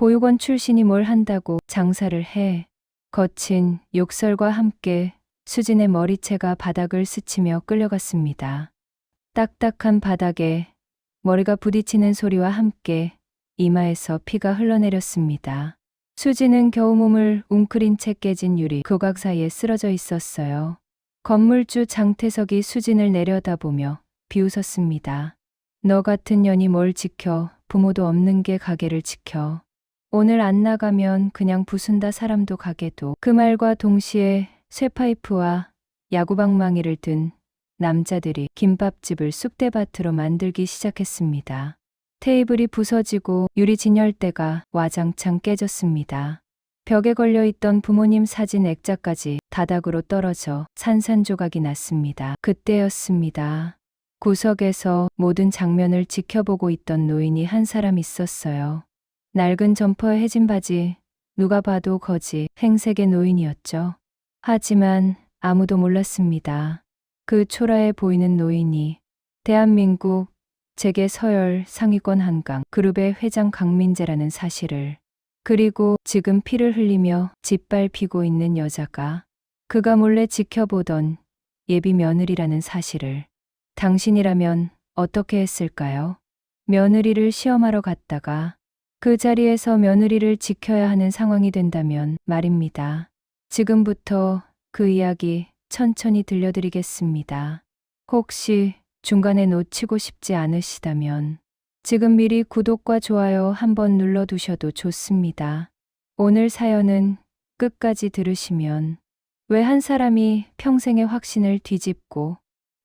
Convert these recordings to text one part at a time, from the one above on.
보육원 출신이 뭘 한다고 장사를 해. 거친 욕설과 함께 수진의 머리채가 바닥을 스치며 끌려갔습니다. 딱딱한 바닥에 머리가 부딪히는 소리와 함께 이마에서 피가 흘러내렸습니다. 수진은 겨우 몸을 웅크린 채 깨진 유리 조각 사이에 쓰러져 있었어요. 건물주 장태석이 수진을 내려다보며 비웃었습니다. 너 같은 년이 뭘 지켜, 부모도 없는 게 가게를 지켜. 오늘 안 나가면 그냥 부순다 사람도 가게도. 그 말과 동시에 쇠파이프와 야구방망이를 든 남자들이 김밥집을 쑥대밭으로 만들기 시작했습니다. 테이블이 부서지고 유리 진열대가 와장창 깨졌습니다. 벽에 걸려있던 부모님 사진 액자까지 바닥으로 떨어져 산산조각이 났습니다. 그때였습니다. 구석에서 모든 장면을 지켜보고 있던 노인이 한 사람 있었어요. 낡은 점퍼에 해진 바지, 누가 봐도 거지 행색의 노인이었죠. 하지만 아무도 몰랐습니다. 그 초라해 보이는 노인이 대한민국 재계 서열 상위권 한강 그룹의 회장 강민재라는 사실을, 그리고 지금 피를 흘리며 짓밟히고 있는 여자가 그가 몰래 지켜보던 예비 며느리라는 사실을. 당신이라면 어떻게 했을까요? 며느리를 시험하러 갔다가 그 자리에서 며느리를 지켜야 하는 상황이 된다면 말입니다. 지금부터 그 이야기 천천히 들려드리겠습니다. 혹시 중간에 놓치고 싶지 않으시다면 지금 미리 구독과 좋아요 한번 눌러두셔도 좋습니다. 오늘 사연은 끝까지 들으시면 왜 한 사람이 평생의 확신을 뒤집고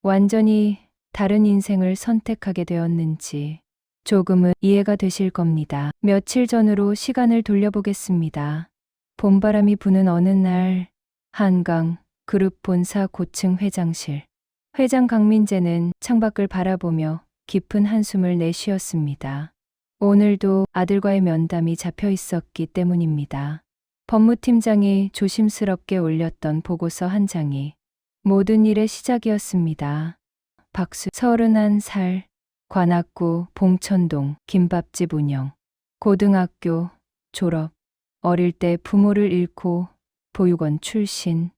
완전히 다른 인생을 선택하게 되었는지 조금은 이해가 되실 겁니다. 며칠 전으로 시간을 돌려보겠습니다. 봄바람이 부는 어느 날 한강 그룹 본사 고층 회장실. 회장 강민재는 창밖을 바라보며 깊은 한숨을 내쉬었습니다. 오늘도 아들과의 면담이 잡혀 있었기 때문입니다. 법무팀장이 조심스럽게 올렸던 보고서 한 장이 모든 일의 시작이었습니다. 박수 31살, 관악구 봉천동 김밥집 운영, 고등학교 졸업, 어릴 때 부모를 잃고 보육원 출신.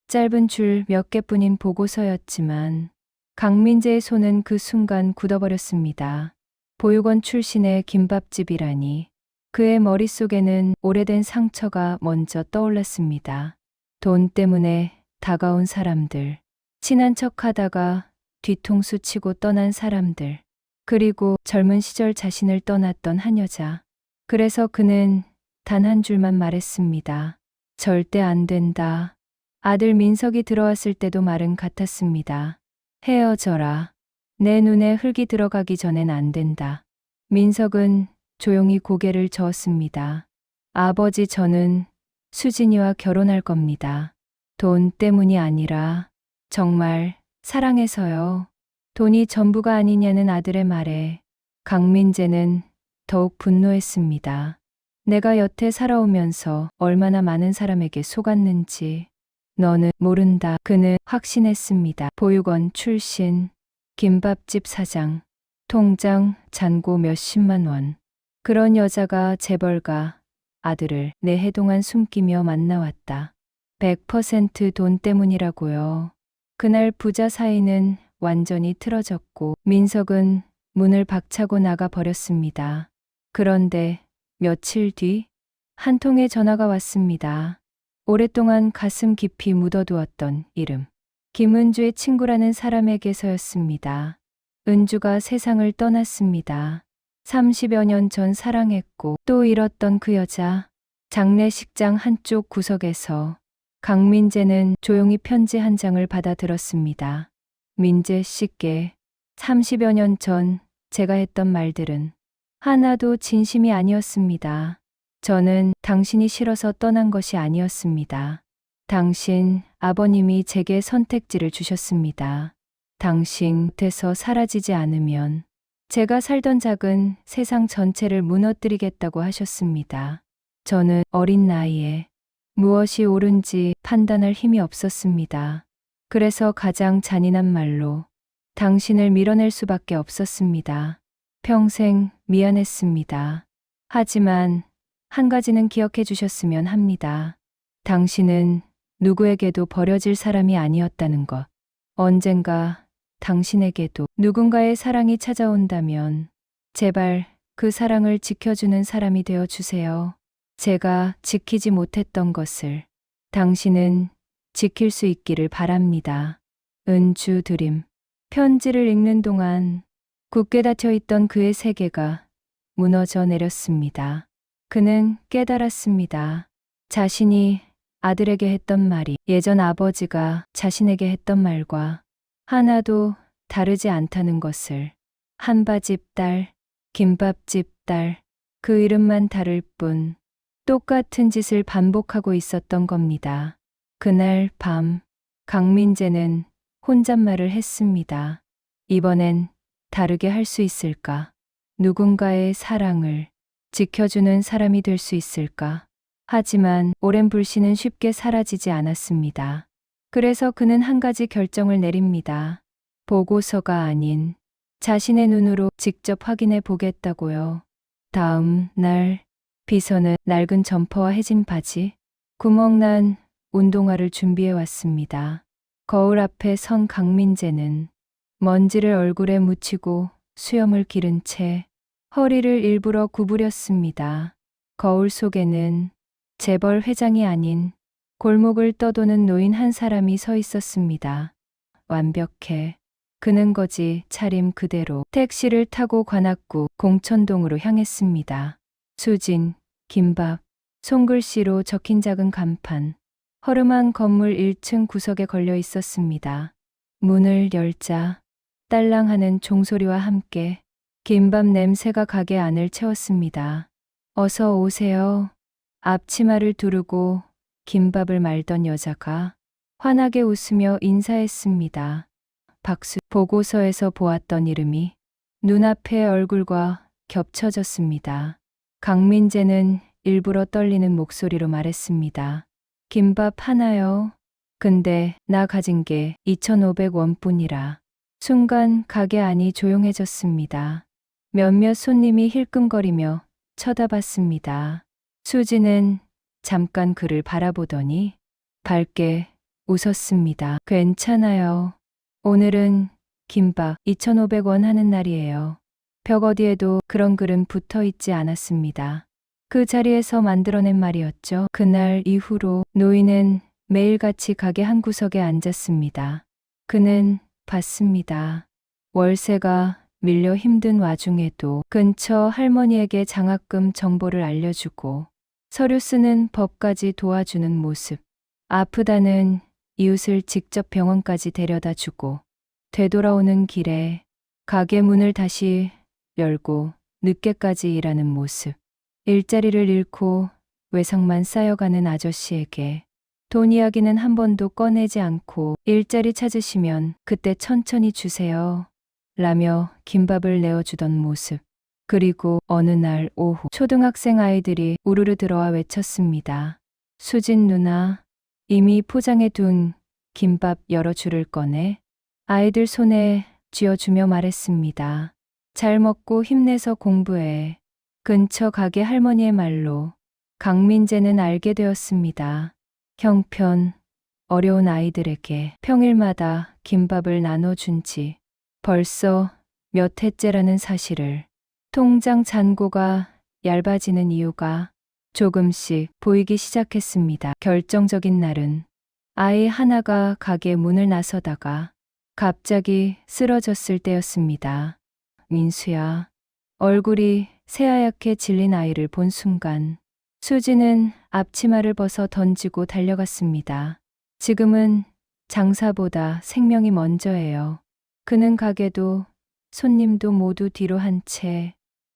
짧은 줄 몇 개뿐인 보고서였지만 강민재의 손은 그 순간 굳어버렸습니다. 보육원 출신의 김밥집이라니. 그의 머릿속에는 오래된 상처가 먼저 떠올랐습니다. 돈 때문에 다가온 사람들, 친한 척하다가 뒤통수 치고 떠난 사람들, 그리고 젊은 시절 자신을 떠났던 한 여자. 그래서 그는 단 한 줄만 말했습니다. 절대 안 된다. 아들 민석이 들어왔을 때도 말은 같았습니다. 헤어져라. 내 눈에 흙이 들어가기 전엔 안 된다. 민석은 조용히 고개를 저었습니다. 아버지, 저는 수진이와 결혼할 겁니다. 돈 때문이 아니라 정말 사랑해서요. 돈이 전부가 아니냐는 아들의 말에 강민재는 더욱 분노했습니다. 내가 여태 살아오면서 얼마나 많은 사람에게 속았는지 너는 모른다. 그는 확신했습니다. 보육원 출신, 김밥집 사장, 통장 잔고 몇십만 원. 그런 여자가 재벌가 아들을 4해 동안 숨기며 만나왔다. 100% 돈 때문이라고요. 그날 부자 사이는 완전히 틀어졌고 민석은 문을 박차고 나가 버렸습니다. 그런데 며칠 뒤 한 통의 전화가 왔습니다. 오랫동안 가슴 깊이 묻어두었던 이름. 김은주의 친구라는 사람에게서였습니다. 은주가 세상을 떠났습니다. 30여 년 전 사랑했고 또 잃었던 그 여자. 장례식장 한쪽 구석에서 강민재는 조용히 편지 한 장을 받아들었습니다. 민재 씨께 30여 년 전 제가 했던 말들은 하나도 진심이 아니었습니다. 저는 당신이 싫어서 떠난 것이 아니었습니다. 당신 아버님이 제게 선택지를 주셨습니다. 당신 곁에서 사라지지 않으면 제가 살던 작은 세상 전체를 무너뜨리겠다고 하셨습니다. 저는 어린 나이에 무엇이 옳은지 판단할 힘이 없었습니다. 그래서 가장 잔인한 말로 당신을 밀어낼 수밖에 없었습니다. 평생 미안했습니다. 하지만 한 가지는 기억해 주셨으면 합니다. 당신은 누구에게도 버려질 사람이 아니었다는 것. 언젠가 당신에게도 누군가의 사랑이 찾아온다면 제발 그 사랑을 지켜주는 사람이 되어 주세요. 제가 지키지 못했던 것을 당신은 지킬 수 있기를 바랍니다. 은주 드림. 편지를 읽는 동안 굳게 닫혀 있던 그의 세계가 무너져 내렸습니다. 그는 깨달았습니다. 자신이 아들에게 했던 말이 예전 아버지가 자신에게 했던 말과 하나도 다르지 않다는 것을. 한바집 딸, 김밥집 딸, 그 이름만 다를 뿐 똑같은 짓을 반복하고 있었던 겁니다. 그날 밤 강민재는 혼잣말을 했습니다. 이번엔 다르게 할 수 있을까? 누군가의 사랑을 지켜주는 사람이 될 수 있을까? 하지만 오랜 불씨는 쉽게 사라지지 않았습니다. 그래서 그는 한 가지 결정을 내립니다. 보고서가 아닌 자신의 눈으로 직접 확인해 보겠다고요. 다음 날 비서는 낡은 점퍼와 해진 바지, 구멍난 운동화를 준비해 왔습니다. 거울 앞에 선 강민재는 먼지를 얼굴에 묻히고 수염을 기른 채 허리를 일부러 구부렸습니다. 거울 속에는 재벌 회장이 아닌 골목을 떠도는 노인 한 사람이 서 있었습니다. 완벽해. 그는 거지 차림 그대로 택시를 타고 관악구 공천동으로 향했습니다. 수진, 김밥, 손글씨로 적힌 작은 간판. 허름한 건물 1층 구석에 걸려 있었습니다. 문을 열자 딸랑하는 종소리와 함께 김밥 냄새가 가게 안을 채웠습니다. 어서 오세요. 앞치마를 두르고 김밥을 말던 여자가 환하게 웃으며 인사했습니다. 박수. 보고서에서 보았던 이름이 눈앞의 얼굴과 겹쳐졌습니다. 강민재는 일부러 떨리는 목소리로 말했습니다. 김밥 하나요? 근데 나 가진 게 2,500원 뿐이라. 순간 가게 안이 조용해졌습니다. 몇몇 손님이 힐끔거리며 쳐다봤습니다. 수지는 잠깐 그를 바라보더니 밝게 웃었습니다. 괜찮아요. 오늘은 김밥 2,500원 하는 날이에요. 벽 어디에도 그런 글은 붙어 있지 않았습니다. 그 자리에서 만들어낸 말이었죠. 그날 이후로 노인은 매일같이 가게 한 구석에 앉았습니다. 그는 봤습니다. 월세가 밀려 힘든 와중에도 근처 할머니에게 장학금 정보를 알려주고 서류 쓰는 법까지 도와주는 모습. 아프다는 이웃을 직접 병원까지 데려다 주고 되돌아오는 길에 가게 문을 다시 열고 늦게까지 일하는 모습. 일자리를 잃고 외상만 쌓여가는 아저씨에게 돈 이야기는 한 번도 꺼내지 않고 일자리 찾으시면 그때 천천히 주세요. 라며 김밥을 내어주던 모습. 그리고 어느 날 오후 초등학생 아이들이 우르르 들어와 외쳤습니다. 수진 누나, 이미 포장해 둔 김밥 여러 줄을 꺼내 아이들 손에 쥐어주며 말했습니다. 잘 먹고 힘내서 공부해. 근처 가게 할머니의 말로 강민재는 알게 되었습니다. 형편, 어려운 아이들에게 평일마다 김밥을 나눠준 지 벌써 몇 해째라는 사실을. 통장 잔고가 얇아지는 이유가 조금씩 보이기 시작했습니다. 결정적인 날은 아이 하나가 가게 문을 나서다가 갑자기 쓰러졌을 때였습니다. 민수야. 얼굴이 새하얗게 질린 아이를 본 순간 수지는 앞치마를 벗어 던지고 달려갔습니다. 지금은 장사보다 생명이 먼저예요. 그는 가게도 손님도 모두 뒤로 한 채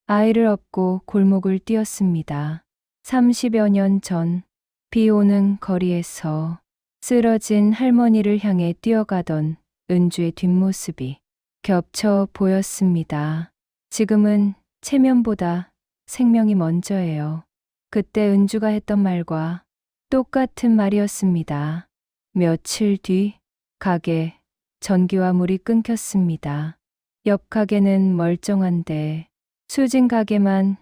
아이를 업고 골목을 뛰었습니다. 30여 년 전 비 오는 거리에서 쓰러진 할머니를 향해 뛰어가던 은주의 뒷모습이 겹쳐 보였습니다. 지금은 체면보다 생명이 먼저예요. 그때 은주가 했던 말과 똑같은 말이었습니다. 며칠 뒤 가게 전기와 물이 끊겼습니다. 옆 가게는 멀쩡한데 수진 가게만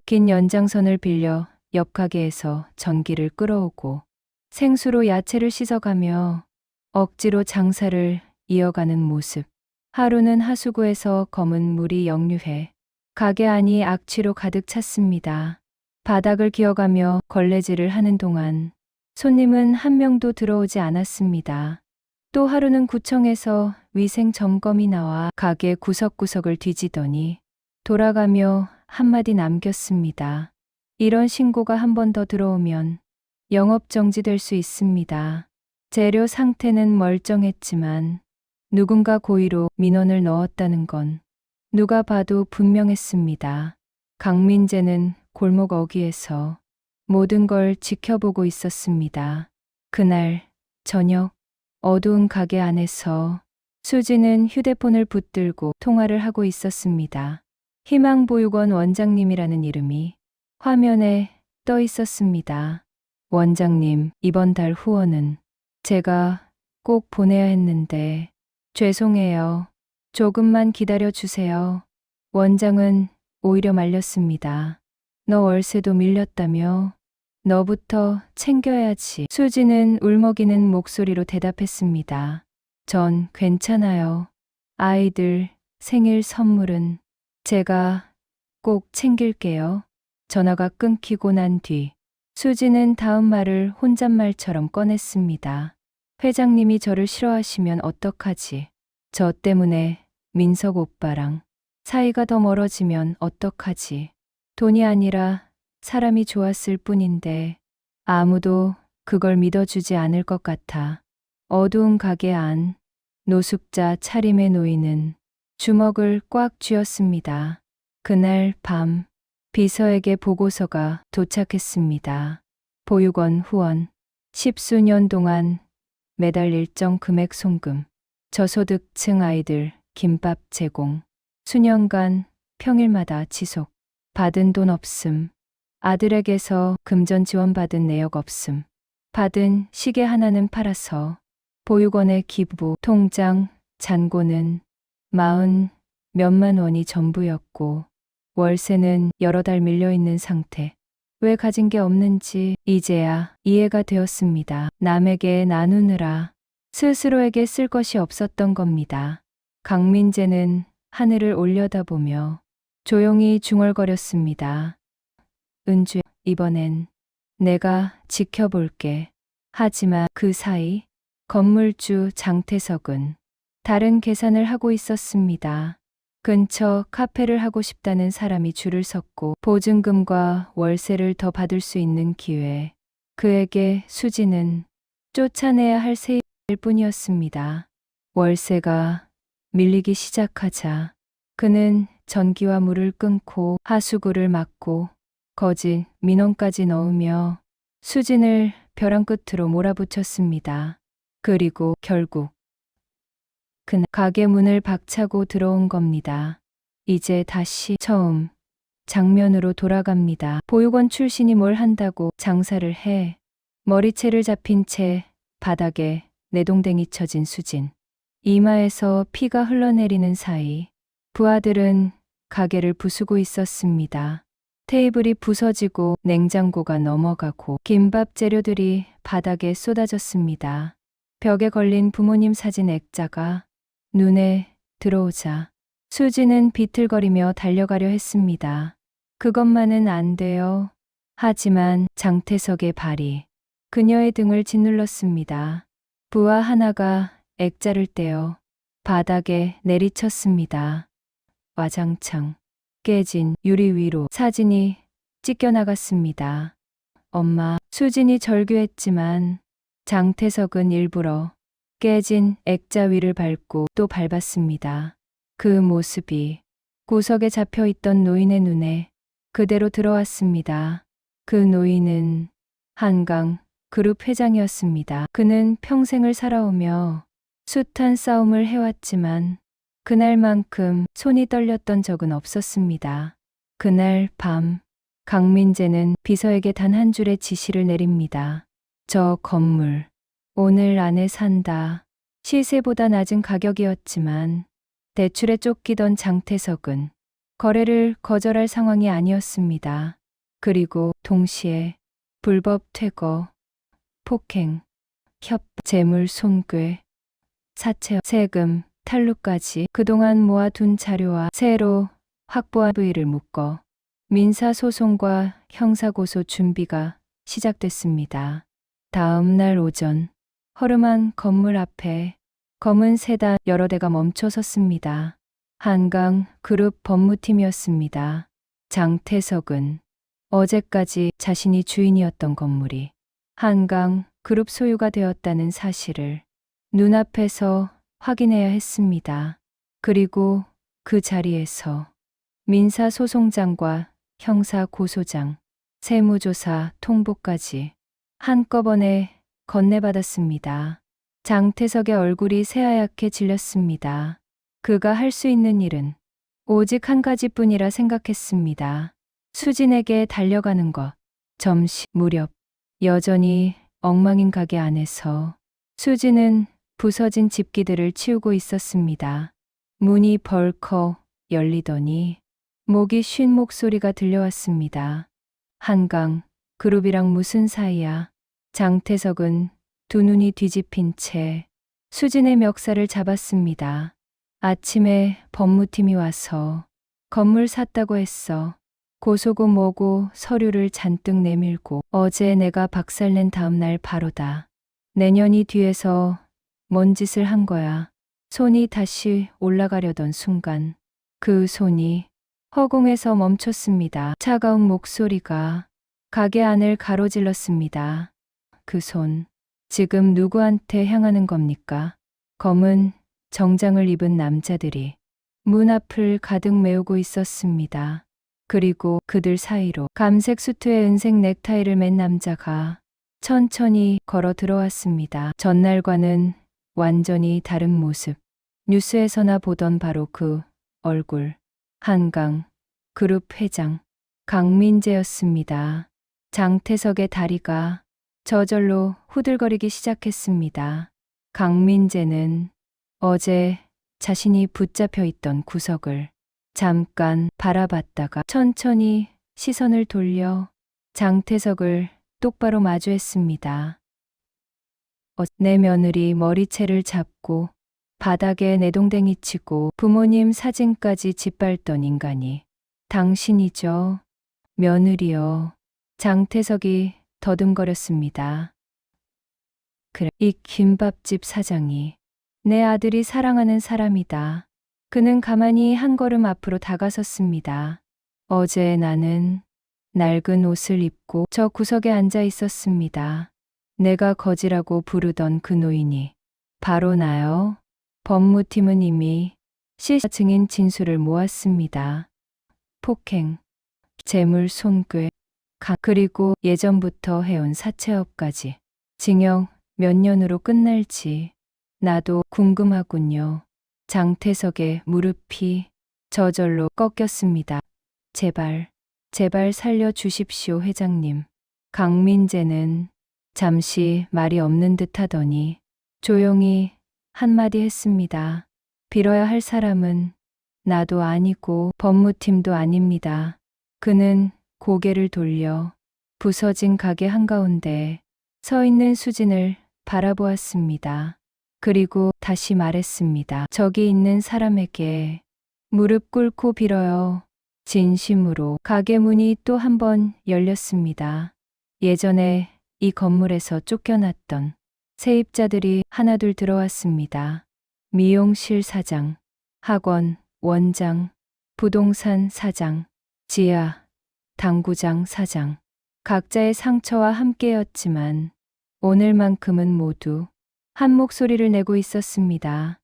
긴 연장선을 빌려 옆 가게에서 전기를 끌어오고 생수로 야채를 씻어가며 억지로 장사를 이어가는 모습. 하루는 하수구에서 검은 물이 역류해 가게 안이 악취로 가득 찼습니다. 바닥을 기어가며 걸레질을 하는 동안 손님은 한 명도 들어오지 않았습니다. 또 하루는 구청에서 위생 점검이 나와 가게 구석구석을 뒤지더니 돌아가며 한마디 남겼습니다. 이런 신고가 한 번 더 들어오면 영업 정지될 수 있습니다. 재료 상태는 멀쩡했지만 누군가 고의로 민원을 넣었다는 건 누가 봐도 분명했습니다. 강민재는 골목 어귀에서 모든 걸 지켜보고 있었습니다. 그날 저녁 어두운 가게 안에서 수지는 휴대폰을 붙들고 통화를 하고 있었습니다. 희망보육원 원장님이라는 이름이 화면에 떠 있었습니다. 원장님, 이번 달 후원은 제가 꼭 보내야 했는데 죄송해요. 조금만 기다려 주세요. 원장은 오히려 말렸습니다. 너 월세도 밀렸다며? 너부터 챙겨야지. 수지는 울먹이는 목소리로 대답했습니다. 전 괜찮아요. 아이들 생일 선물은 제가 꼭 챙길게요. 전화가 끊기고 난 뒤 수지는 다음 말을 혼잣말처럼 꺼냈습니다. 회장님이 저를 싫어하시면 어떡하지? 저 때문에 민석 오빠랑 사이가 더 멀어지면 어떡하지? 돈이 아니라 사람이 좋았을 뿐인데 아무도 그걸 믿어주지 않을 것 같아. 어두운 가게 안 노숙자 차림의 노인은 주먹을 꽉 쥐었습니다. 그날 밤 비서에게 보고서가 도착했습니다. 보육원 후원 10수년 동안 매달 일정 금액 송금, 저소득층 아이들 김밥 제공, 수년간 평일마다 지속, 받은 돈 없음, 아들에게서 금전 지원받은 내역 없음, 받은 시계 하나는 팔아서 보육원의 기부, 통장, 잔고는 40 몇만 원이 전부였고 월세는 여러 달 밀려있는 상태. 왜 가진 게 없는지 이제야 이해가 되었습니다. 남에게 나누느라 스스로에게 쓸 것이 없었던 겁니다. 강민재는 하늘을 올려다보며 조용히 중얼거렸습니다. 은주, 이번엔 내가 지켜볼게. 하지만 그 사이 건물주 장태석은 다른 계산을 하고 있었습니다. 근처 카페를 하고 싶다는 사람이 줄을 섰고 보증금과 월세를 더 받을 수 있는 기회. 그에게 수지는 쫓아내야 할 세일 뿐이었습니다. 월세가 밀리기 시작하자 그는 전기와 물을 끊고 하수구를 막고 거짓 민원까지 넣으며 수진을 벼랑 끝으로 몰아붙였습니다. 그리고 결국 그날 가게 문을 박차고 들어온 겁니다. 이제 다시 처음 장면으로 돌아갑니다. 보육원 출신이 뭘 한다고 장사를 해. 머리채를 잡힌 채 바닥에 내동댕이 쳐진 수진. 이마에서 피가 흘러내리는 사이 부하들은 가게를 부수고 있었습니다. 테이블이 부서지고 냉장고가 넘어가고 김밥 재료들이 바닥에 쏟아졌습니다. 벽에 걸린 부모님 사진 액자가 눈에 들어오자 수지는 비틀거리며 달려가려 했습니다. 그것만은 안 돼요. 하지만 장태석의 발이 그녀의 등을 짓눌렀습니다. 부하 하나가 액자를 떼어 바닥에 내리쳤습니다. 와장창 깨진 유리 위로 사진이 찢겨나갔습니다. 엄마, 수진이 절규했지만 장태석은 일부러 깨진 액자 위를 밟고 또 밟았습니다. 그 모습이 구석에 잡혀있던 노인의 눈에 그대로 들어왔습니다. 그 노인은 한강 그룹 회장이었습니다. 그는 평생을 살아오며 숱한 싸움을 해왔지만 그날만큼 손이 떨렸던 적은 없었습니다. 그날 밤 강민재는 비서에게 단 한 줄의 지시를 내립니다. 저 건물 오늘 안에 산다. 시세보다 낮은 가격이었지만 대출에 쫓기던 장태석은 거래를 거절할 상황이 아니었습니다. 그리고 동시에 불법 퇴거, 폭행, 협박, 재물 손괴, 사채, 세금, 탈루까지 그동안 모아둔 자료와 새로 확보한 부위를 묶어 민사소송과 형사고소 준비가 시작됐습니다. 다음 날 오전, 허름한 건물 앞에 검은 세단 여러 대가 멈춰 섰습니다. 한강 그룹 법무팀이었습니다. 장태석은 어제까지 자신이 주인이었던 건물이 한강 그룹 소유가 되었다는 사실을 눈앞에서 확인해야 했습니다. 그리고 그 자리에서 민사소송장과 형사고소장, 세무조사 통보까지 한꺼번에 건네받았습니다. 장태석의 얼굴이 새하얗게 질렸습니다. 그가 할 수 있는 일은 오직 한 가지뿐이라 생각했습니다. 수진에게 달려가는 것. 점심 무렵 여전히 엉망인 가게 안에서 수진은 부서진 집기들을 치우고 있었습니다. 문이 벌컥 열리더니 목이 쉰 목소리가 들려왔습니다. 한강, 그룹이랑 무슨 사이야? 장태석은 두 눈이 뒤집힌 채 수진의 멱살을 잡았습니다. 아침에 법무팀이 와서 건물 샀다고 했어. 고소고 뭐고 서류를 잔뜩 내밀고 어제 내가 박살낸 다음 날 바로다. 내년이 뒤에서 뭔 짓을 한 거야. 손이 다시 올라가려던 순간 그 손이 허공에서 멈췄습니다. 차가운 목소리가 가게 안을 가로질렀습니다. 그 손, 지금 누구한테 향하는 겁니까? 검은 정장을 입은 남자들이 문 앞을 가득 메우고 있었습니다. 그리고 그들 사이로 감색 수트에 은색 넥타이를 맨 남자가 천천히 걸어 들어왔습니다. 전날과는 완전히 다른 모습. 뉴스에서나 보던 바로 그 얼굴. 한강 그룹 회장 강민재였습니다. 장태석의 다리가 저절로 후들거리기 시작했습니다. 강민재는 어제 자신이 붙잡혀 있던 구석을 잠깐 바라봤다가 천천히 시선을 돌려 장태석을 똑바로 마주했습니다. 내 며느리 머리채를 잡고 바닥에 내동댕이 치고 부모님 사진까지 짓밟던 인간이 당신이죠. 며느리요. 장태석이 더듬거렸습니다. 그래, 이 김밥집 사장이 내 아들이 사랑하는 사람이다. 그는 가만히 한 걸음 앞으로 다가섰습니다. 어제 나는 낡은 옷을 입고 저 구석에 앉아 있었습니다. 내가 거지라고 부르던 그 노인이 바로 나요. 법무팀은 이미 시사 증인 진술을 모았습니다. 폭행, 재물 손괴, 그리고 예전부터 해온 사채업까지 징역 몇 년으로 끝날지 나도 궁금하군요. 장태석의 무릎이 저절로 꺾였습니다. 제발, 제발 살려주십시오, 회장님. 강민재는 잠시 말이 없는 듯 하더니 조용히 한마디 했습니다. 빌어야 할 사람은 나도 아니고 법무팀도 아닙니다. 그는 고개를 돌려 부서진 가게 한가운데 서 있는 수진을 바라보았습니다. 그리고 다시 말했습니다. 저기 있는 사람에게 무릎 꿇고 빌어요. 진심으로. 가게 문이 또 한 번 열렸습니다. 예전에 이 건물에서 쫓겨났던 세입자들이 하나둘 들어왔습니다. 미용실 사장, 학원, 원장, 부동산 사장, 지하, 당구장 사장. 각자의 상처와 함께였지만 오늘만큼은 모두 한 목소리를 내고 있었습니다.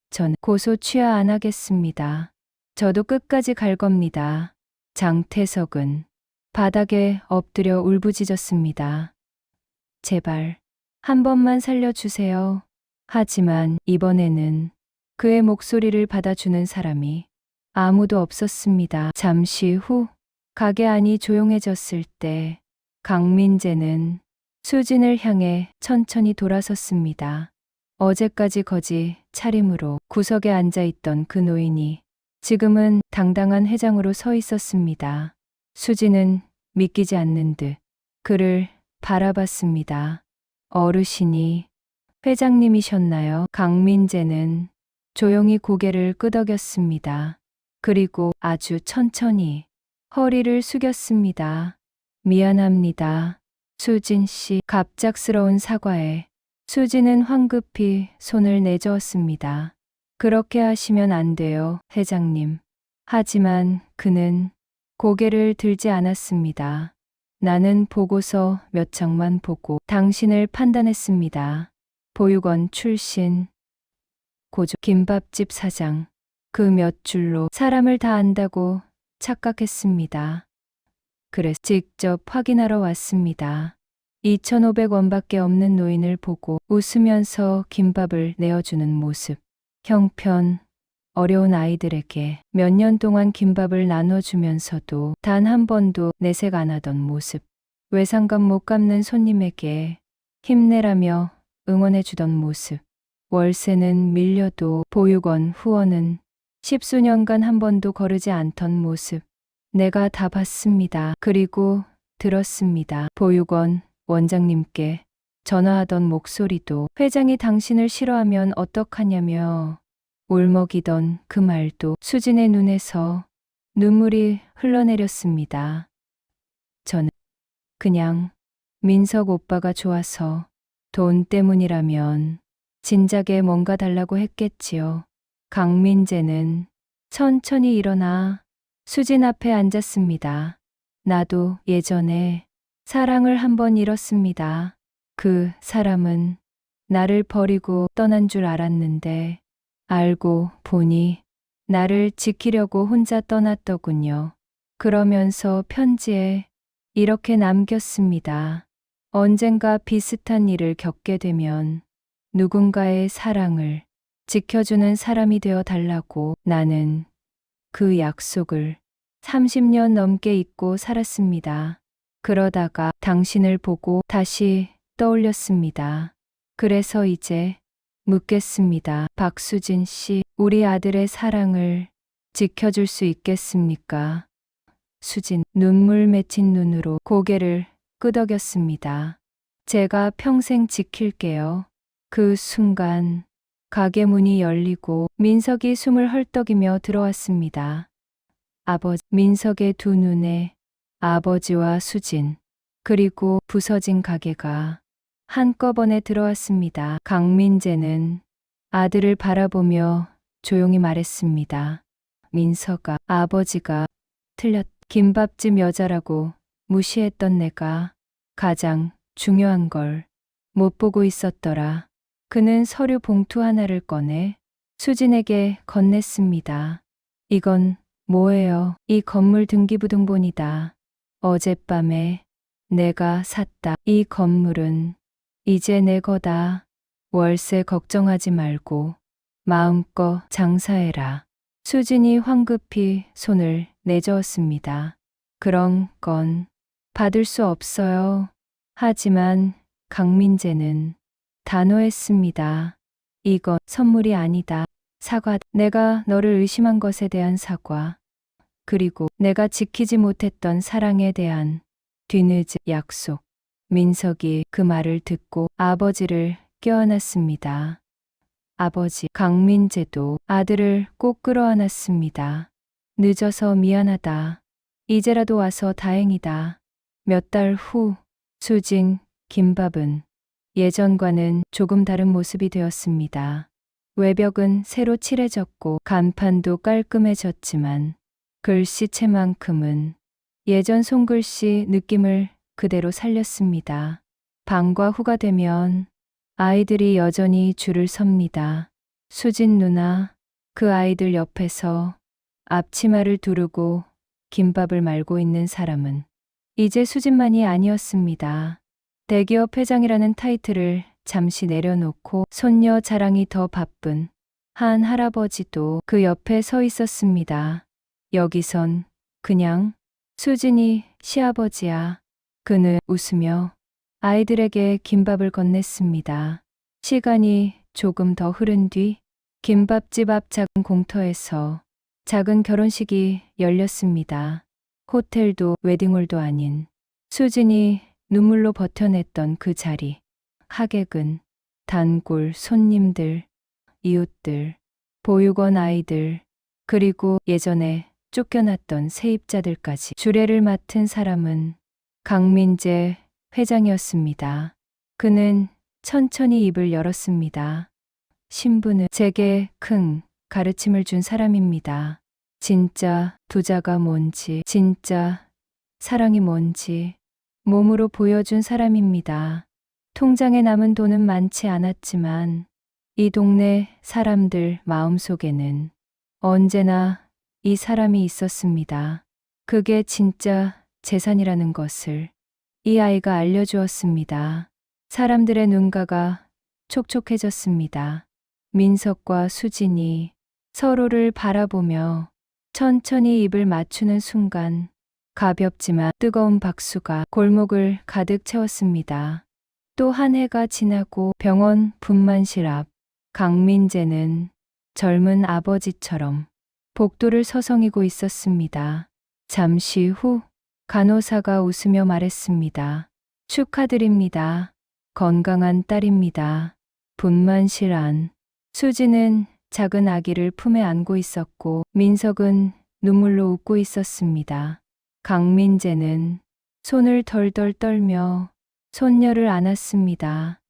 전 고소 취하 안 하겠습니다. 저도 끝까지 갈 겁니다. 장태석은 바닥에 엎드려 울부짖었습니다. 제발 한 번만 살려주세요. 하지만 이번에는 그의 목소리를 받아주는 사람이 아무도 없었습니다. 잠시 후 가게 안이 조용해졌을 때 강민재는 수진을 향해 천천히 돌아섰습니다. 어제까지 거지 차림으로 구석에 앉아있던 그 노인이 지금은 당당한 회장으로 서 있었습니다. 수진은 믿기지 않는 듯 그를 바라봤습니다. 어르신이 회장님이셨나요? 강민재는 조용히 고개를 끄덕였습니다. 그리고 아주 천천히 허리를 숙였습니다. 미안합니다. 수진 씨. 갑작스러운 사과에 수진은 황급히 손을 내저었습니다. 그렇게 하시면 안 돼요, 회장님. 하지만 그는 고개를 들지 않았습니다. 나는 보고서 몇 장만 보고 당신을 판단했습니다. 보육원 출신, 고조 김밥집 사장. 그 몇 줄로 사람을 다 안다고 착각했습니다. 그래서 직접 확인하러 왔습니다. 2,500원밖에 없는 노인을 보고 웃으면서 김밥을 내어주는 모습. 형편, 어려운 아이들에게 몇 년 동안 김밥을 나눠주면서도 단 한 번도 내색 안 하던 모습. 외상값 못 갚는 손님에게 힘내라며 응원해주던 모습. 월세는 밀려도 보육원 후원은 10수년간 한 번도 거르지 않던 모습. 내가 다 봤습니다. 그리고 들었습니다. 보육원 원장님께 전화하던 목소리도 회장이 당신을 싫어하면 어떡하냐며 울먹이던 그 말도. 수진의 눈에서 눈물이 흘러내렸습니다. 저는 그냥 민석 오빠가 좋아서 돈 때문이라면 진작에 뭔가 달라고 했겠지요. 강민재는 천천히 일어나 수진 앞에 앉았습니다. 나도 예전에 사랑을 한 번 잃었습니다. 그 사람은 나를 버리고 떠난 줄 알았는데 알고 보니 나를 지키려고 혼자 떠났더군요. 그러면서 편지에 이렇게 남겼습니다. 언젠가 비슷한 일을 겪게 되면 누군가의 사랑을 지켜주는 사람이 되어 달라고. 나는 그 약속을 30년 넘게 잊고 살았습니다. 그러다가 당신을 보고 다시 떠올렸습니다. 그래서 이제 묻겠습니다. 박수진 씨, 우리 아들의 사랑을 지켜줄 수 있겠습니까? 수진, 눈물 맺힌 눈으로 고개를 끄덕였습니다. 제가 평생 지킬게요. 그 순간 가게 문이 열리고 민석이 숨을 헐떡이며 들어왔습니다. 민석의 두 눈에 아버지와 수진, 그리고 부서진 가게가 한꺼번에 들어왔습니다. 강민재는 아들을 바라보며 조용히 말했습니다. 민석아, 아버지가 김밥집 여자라고 무시했던 내가 가장 중요한 걸 못 보고 있었더라. 그는 서류 봉투 하나를 꺼내 수진에게 건넸습니다. 이건 뭐예요? 이 건물 등기부등본이다. 어젯밤에 내가 샀다. 이 건물은 이제 내 거다. 월세 걱정하지 말고 마음껏 장사해라. 수진이 황급히 손을 내저었습니다. 그런 건 받을 수 없어요. 하지만 강민재는 단호했습니다. 이건 선물이 아니다. 사과. 내가 너를 의심한 것에 대한 사과. 그리고 내가 지키지 못했던 사랑에 대한 뒤늦은 약속. 민석이 그 말을 듣고 아버지를 껴안았습니다. 아버지. 강민재도 아들을 꼭 끌어안았습니다. 늦어서 미안하다. 이제라도 와서 다행이다. 몇 달 후 수진 김밥은 예전과는 조금 다른 모습이 되었습니다. 외벽은 새로 칠해졌고 간판도 깔끔해졌지만 글씨체만큼은 예전 손글씨 느낌을 그대로 살렸습니다. 방과 후가 되면 아이들이 여전히 줄을 섭니다. 수진 누나, 그 아이들 옆에서 앞치마를 두르고 김밥을 말고 있는 사람은 이제 수진만이 아니었습니다. 대기업 회장이라는 타이틀을 잠시 내려놓고 손녀 자랑이 더 바쁜 한 할아버지도 그 옆에 서 있었습니다. 여기선 그냥 수진이 시아버지야. 그는 웃으며 아이들에게 김밥을 건넸습니다. 시간이 조금 더 흐른 뒤 김밥집 앞 작은 공터에서 작은 결혼식이 열렸습니다. 호텔도 웨딩홀도 아닌 수진이 눈물로 버텨냈던 그 자리. 하객은 단골, 손님들, 이웃들, 보육원 아이들, 그리고 예전에 쫓겨났던 세입자들까지. 주례를 맡은 사람은 강민재 회장이었습니다. 그는 천천히 입을 열었습니다. 신부는 제게 큰 가르침을 준 사람입니다. 진짜 부자가 뭔지, 진짜 사랑이 뭔지 몸으로 보여준 사람입니다. 통장에 남은 돈은 많지 않았지만 이 동네 사람들 마음속에는 언제나 이 사람이 있었습니다. 그게 진짜 재산이라는 것을 이 아이가 알려주었습니다. 사람들의 눈가가 촉촉해졌습니다. 민석과 수진이 서로를 바라보며 천천히 입을 맞추는 순간 가볍지만 뜨거운 박수가 골목을 가득 채웠습니다. 또 한 해가 지나고 병원 분만실 앞 강민재는 젊은 아버지처럼 복도를 서성이고 있었습니다. 잠시 후 간호사가 웃으며 말했습니다. 축하드립니다. 건강한 딸입니다. 분만실 안 수지는 작은 아기를 품에 안고 있었고 민석은 눈물로 웃고 있었습니다. 강민재는 손을 덜덜 떨며 손녀를 안았습니다.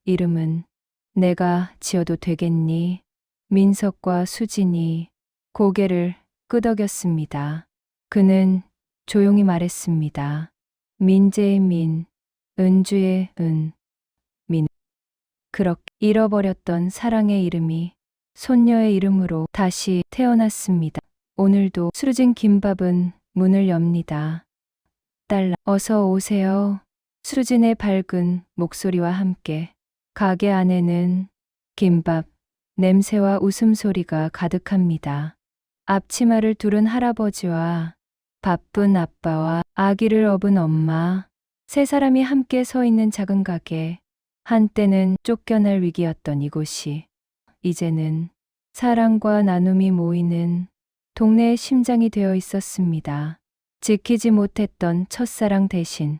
이름은 내가 지어도 되겠니? 민석과 수진이 고개를 끄덕였습니다. 그는 조용히 말했습니다. 민재의 민, 은주의 은, 민. 그렇게 잃어버렸던 사랑의 이름이 손녀의 이름으로 다시 태어났습니다. 오늘도 수진 김밥은 문을 엽니다. 딸, 어서 오세요. 수진의 밝은 목소리와 함께 가게 안에는 김밥 냄새와 웃음소리가 가득합니다. 앞치마를 두른 할아버지와 바쁜 아빠와 아기를 업은 엄마, 세 사람이 함께 서 있는 작은 가게. 한때는 쫓겨날 위기였던 이곳이 이제는 사랑과 나눔이 모이는 동네의 심장이 되어 있었습니다. 지키지 못했던 첫사랑 대신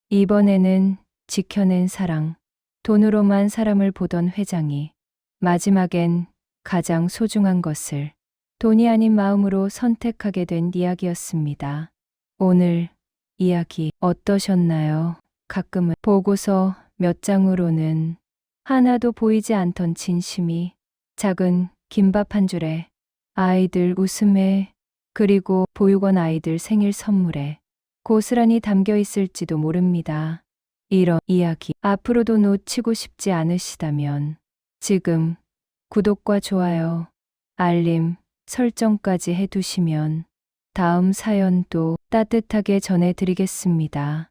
이번에는 지켜낸 사랑, 돈으로만 사람을 보던 회장이 마지막엔 가장 소중한 것을 돈이 아닌 마음으로 선택하게 된 이야기였습니다. 오늘 이야기 어떠셨나요? 가끔은 보고서 몇 장으로는 하나도 보이지 않던 진심이 작은 김밥 한 줄에 아이들 웃음에 그리고 보육원 아이들 생일 선물에 고스란히 담겨 있을지도 모릅니다. 이런 이야기 앞으로도 놓치고 싶지 않으시다면 지금 구독과 좋아요, 알림, 설정까지 해두시면 다음 사연도 따뜻하게 전해드리겠습니다.